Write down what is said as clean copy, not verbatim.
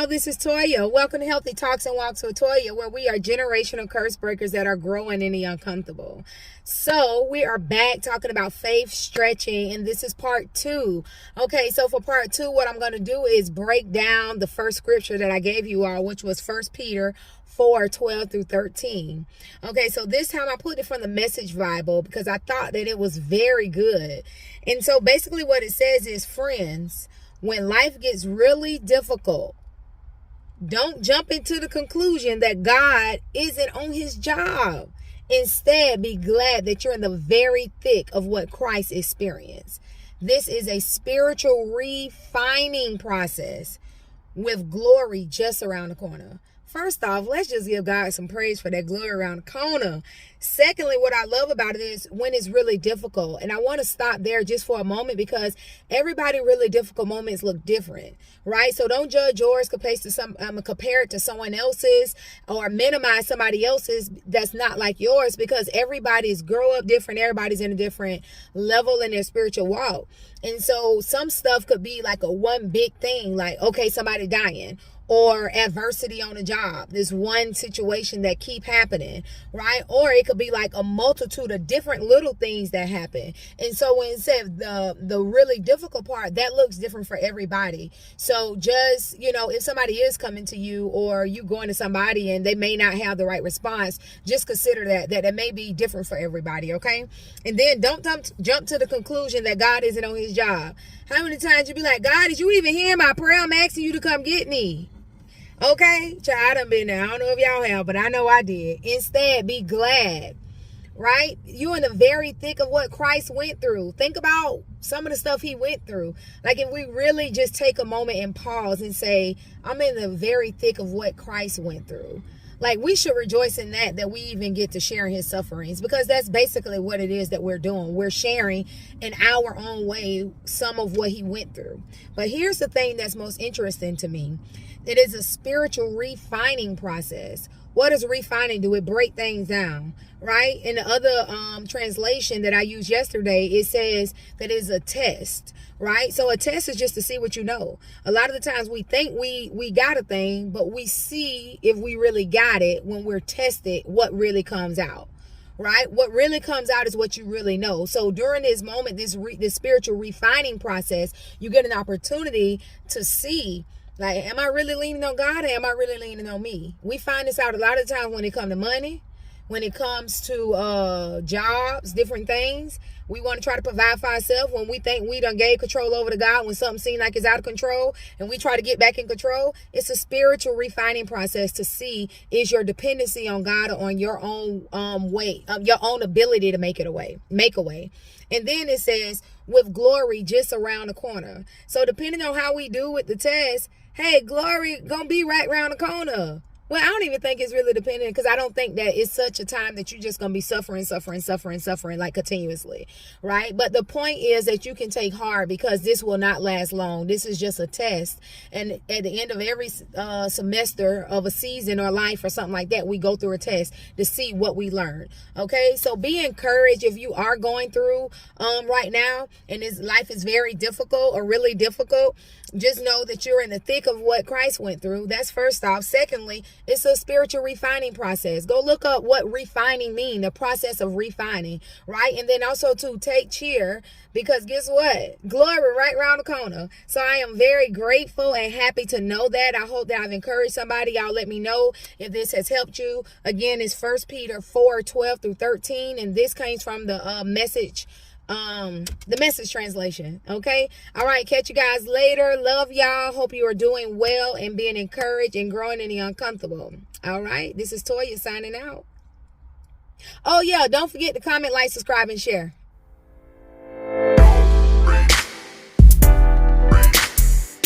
y'all. This is Toya. Welcome to Healthy Talks and Walks with Toya, where we are generational curse breakers that are growing in the uncomfortable. So we are back talking about faith stretching, and this is part 2. Okay, so for part 2, what I'm going to do is break down the first scripture that I gave you all, which was 1 Peter 4:12 through 13. Okay, so this time I put it from the Message Bible because I thought that it was very good. And so basically what it says is, friends, when life gets really difficult, don't jump into the conclusion that God isn't on his job. Instead, be glad that you're in the very thick of what Christ experienced. This is a spiritual refining process with glory just around the corner. First off, let's just give God some praise for that glory around the corner. Secondly, what I love about it is when it's really difficult. And I want to stop there just for a moment because everybody really difficult moments look different, right? So don't judge yours compared it to someone else's or minimize somebody else's that's not like yours, because everybody's grow up different. Everybody's in a different level in their spiritual walk. And so some stuff could be like a one big thing, like, okay, somebody dying, or adversity on a job, this one situation that keep happening, right? Or it could be like a multitude of different little things that happen. And so when it said the really difficult part, that looks different for everybody. So just, if somebody is coming to you or you going to somebody and they may not have the right response, just consider that it may be different for everybody, okay? And then don't jump to the conclusion that God isn't on his job. How many times you be like, God, did you even hear my prayer? I'm asking you to come get me. Okay, child, I done been there. I don't know if y'all have, but I know I did. Instead, be glad, right? You're in the very thick of what Christ went through. Think about some of the stuff he went through. Like, if we really just take a moment and pause and say, I'm in the very thick of what Christ went through. Like, we should rejoice in that we even get to share in his sufferings, because that's basically what it is that we're doing. We're sharing in our own way some of what he went through. But here's the thing that's most interesting to me. It is a spiritual refining process. What does refining do? It break things down, right? In the other translation that I used yesterday, it says that it's a test, right? So a test is just to see what you know. A lot of the times we think we got a thing, but we see if we really got it when we're tested, what really comes out, right? What really comes out is what you really know. So during this moment, this spiritual refining process, you get an opportunity to see, like, am I really leaning on God, or am I really leaning on me? We find this out a lot of times when it comes to money, when it comes to jobs, different things. We want to try to provide for ourselves when we think we done gave control over to God, when something seems like it's out of control and we try to get back in control. It's a spiritual refining process to see, is your dependency on God or on your own way, your own ability to make a way. And then it says, with glory just around the corner. So depending on how we do with the test, hey, glory gonna be right around the corner. Well, I don't even think it's really dependent, because I don't think that it's such a time that you're just going to be suffering like continuously, right? But the point is that you can take heart, because this will not last long. This is just a test. And at the end of every semester of a season or life or something like that, we go through a test to see what we learn. Okay, so be encouraged if you are going through right now and this life is very difficult or really difficult. Just know that you're in the thick of what Christ went through. That's first off. Secondly, it's a spiritual refining process. Go look up what refining means, the process of refining, right? And then also to take cheer, because guess what? Glory right around the corner. So I am very grateful and happy to know that. I hope that I've encouraged somebody. Y'all let me know if this has helped you. Again, it's 1 Peter 4:12 through 13. And this comes from the Message translation. Okay, all right, catch you guys later. Love y'all. Hope you are doing well and being encouraged and growing in the uncomfortable. All right, this is Toya signing out. Oh yeah, don't forget to comment, like, subscribe, and share.